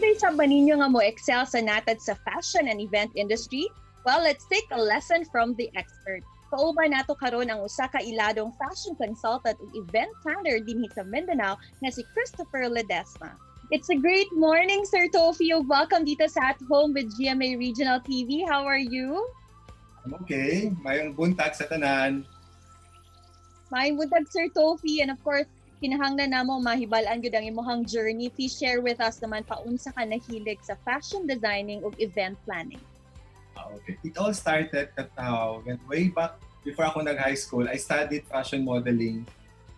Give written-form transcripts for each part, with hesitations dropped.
Naday sa baninyo nga mo excel sa natad sa fashion and event industry? Well, let's take a lesson from the expert. Kauban nato karon ang usa ka iladong fashion consultant ug event planner dinhi sa Mindanao nga si Christopher Ledesma. It's a great morning, Sir Tofio. Welcome dito sa At Home with GMA Regional TV. How are you? I'm okay. Mayong buntag sa tanan. May buntag, Sir Tofi, and of course, kinahanglan namo mahibalaan gyud ang imong journey. Please share with us naman paunsa ka nahilig sa fashion designing ug event planning. Okay. It all started went way back before ako nag-high school. I studied fashion modeling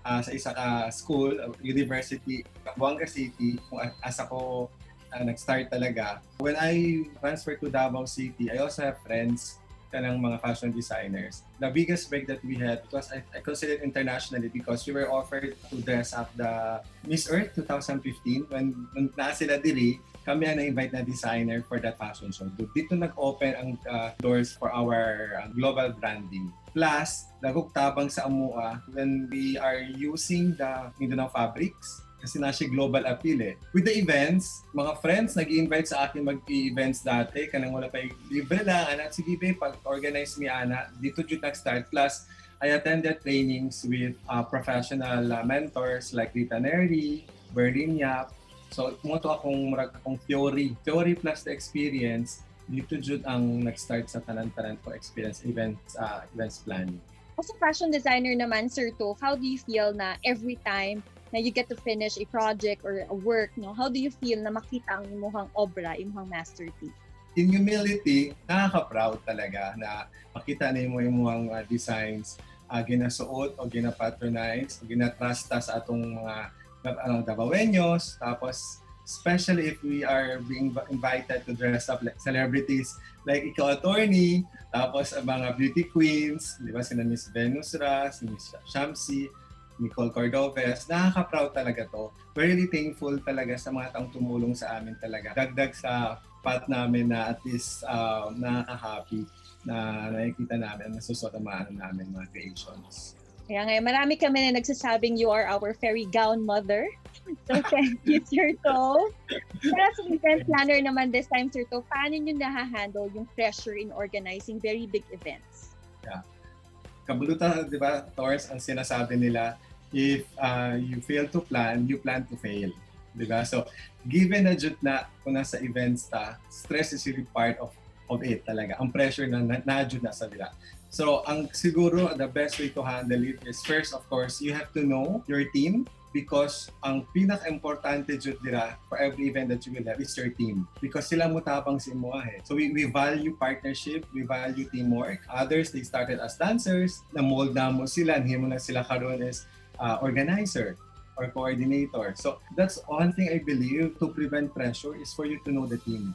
sa isa school, university, Buanga City, kung as ako nag-start talaga. When I transferred to Davao City, I also have friends ng mga fashion designers. The biggest break that we had, because I consider it internationally because we were offered to dress up the Miss Earth 2015 when na sila diri, kami ang na-invite na designer for that fashion show. Dito nag-open ang doors for our global branding. Plus, nagugtabang sa amua when we are using the Mindanao fabrics kasi na siya global appeal eh. With the events, mga friends nag-invite sa akin mag-events dati, kanang wala pa libre lang, anak, sige babe, pag-organize mi ana, dito dito nag-start. Plus, I attended trainings with professional mentors like Rita Neri, Berlin Yap. So, muto akong theory plus the experience, dito jud ang nag-start sa tanan-tanan ko experience events planning. As a fashion designer naman, Sir Tof, how do you feel na every time na you get to finish a project or a work, no? How do you feel na makita ang imong obra, imong masterpiece? In humility, nakaka-proud talaga na makita na mo imong designs ginasuot o gina-patronize o gina-trusta sa atong mga Davaoeños. Tapos, especially if we are being invited to dress up like celebrities like ikaw, attorney, tapos ang mga beauty queens, di ba, sina Miss Venus Ras, Miss Shamsi, Nicole Cordovez, nakaka-proud talaga to. Very thankful talaga sa mga taong tumulong sa amin talaga. Dagdag sa path namin na at least nakaka-happy na nakikita namin, nasusot ang namin mga creations. Kaya ngayon, marami kami na nagsasabing you are our fairy gown mother. So thank you, Sir Tof. Para sa event planner naman this time, Sir Tof, paano nyo nahahandle yung pressure in organizing very big events? Yeah. Kabulutan, di ba, Taurus, ang sinasabi nila, if you fail to plan, you plan to fail. Di ba? So, given na jud na kung nasa events ta, stress is really part of it talaga. Ang pressure na jud na sa dila. So, ang siguro, the best way to handle it is first, of course, you have to know your team because ang pinaka-importante jud dira for every event that you will have is your team. Because sila mo tapang si mo So we value partnership, we value teamwork. Others, they started as dancers, na-mold na mo sila, himo na sila karon as organizer or coordinator. So that's one thing I believe to prevent pressure is for you to know the team.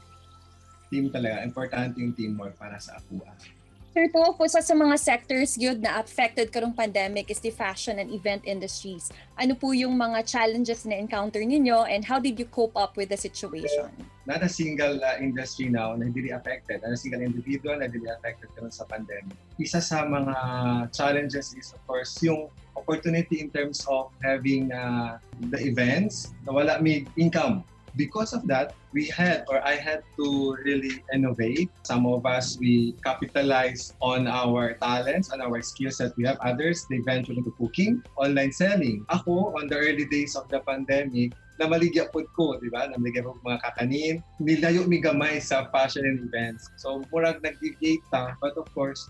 Team talaga, importante yung teamwork para sa APUA. Sir Tof, isa sa mga sectors yun na affected karong pandemic is the fashion and event industries. Ano po yung mga challenges na encounter ninyo and how did you cope up with the situation? Not a single industry now na hindi affected. Not a single individual na hindi affected karon sa pandemic. Isa sa mga challenges is of course yung opportunity in terms of having the events na wala may income. Because of that, I had to really innovate. Some of us, we capitalize on our talents, on our skills that we have. Others, they venture into cooking, online selling. Ako, on the early days of the pandemic, namaligya po ko, di ba? Namaligya po mga kakanin. Nilayo mi gamay sa fashion and events. So, murag nag-deviate ta. But of course,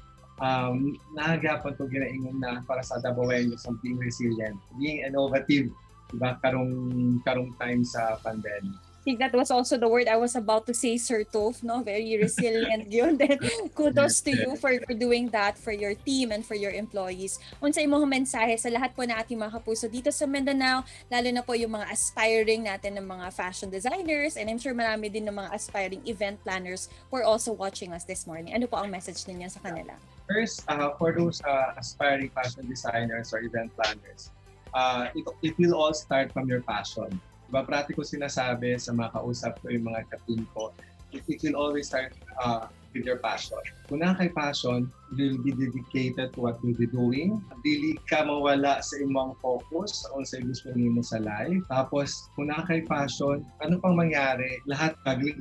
nahagapan to ginaingon na para sa Davaoeños ang being resilient, being innovative, diba, karong time sa pandemic. I think that was also the word I was about to say, Sir Tof, no? Very resilient yun. Then, kudos to you for doing that for your team and for your employees. Unsa imong mensahe sa lahat po na ating mga kapuso dito sa Mindanao, lalo na po yung mga aspiring natin ng mga fashion designers, and I'm sure marami din ng mga aspiring event planners who are also watching us this morning. Ano po ang message ninyo sa kanila? First, for those aspiring fashion designers or event planners, it will all start from your passion. Diba, practical sinasabi sa mga kausap ko, yung mga ka-team ko, it will always start with your passion. Kung na kay passion, you'll be dedicated to what you'll be doing. Dili ka mawala sa imong focus kung sa gusto mo sa life. Tapos, kung na kay passion, ano pang mangyari, lahat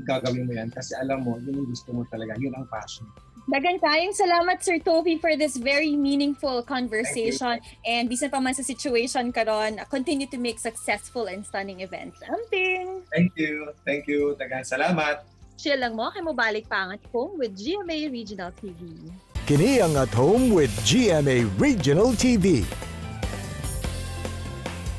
gagawin mo yan kasi alam mo, yun yung gusto mo talaga. Yun ang passion. Dagan tayong salamat, Sir Toby, for this very meaningful conversation. And bisan pa man sa situation karon, continue to make successful and stunning events. Amping! Thank you. Thank you. Dagan salamat. Chill lang mo, kay mo balik pa ang At Home with GMA Regional TV. Kini ang At Home with GMA Regional TV.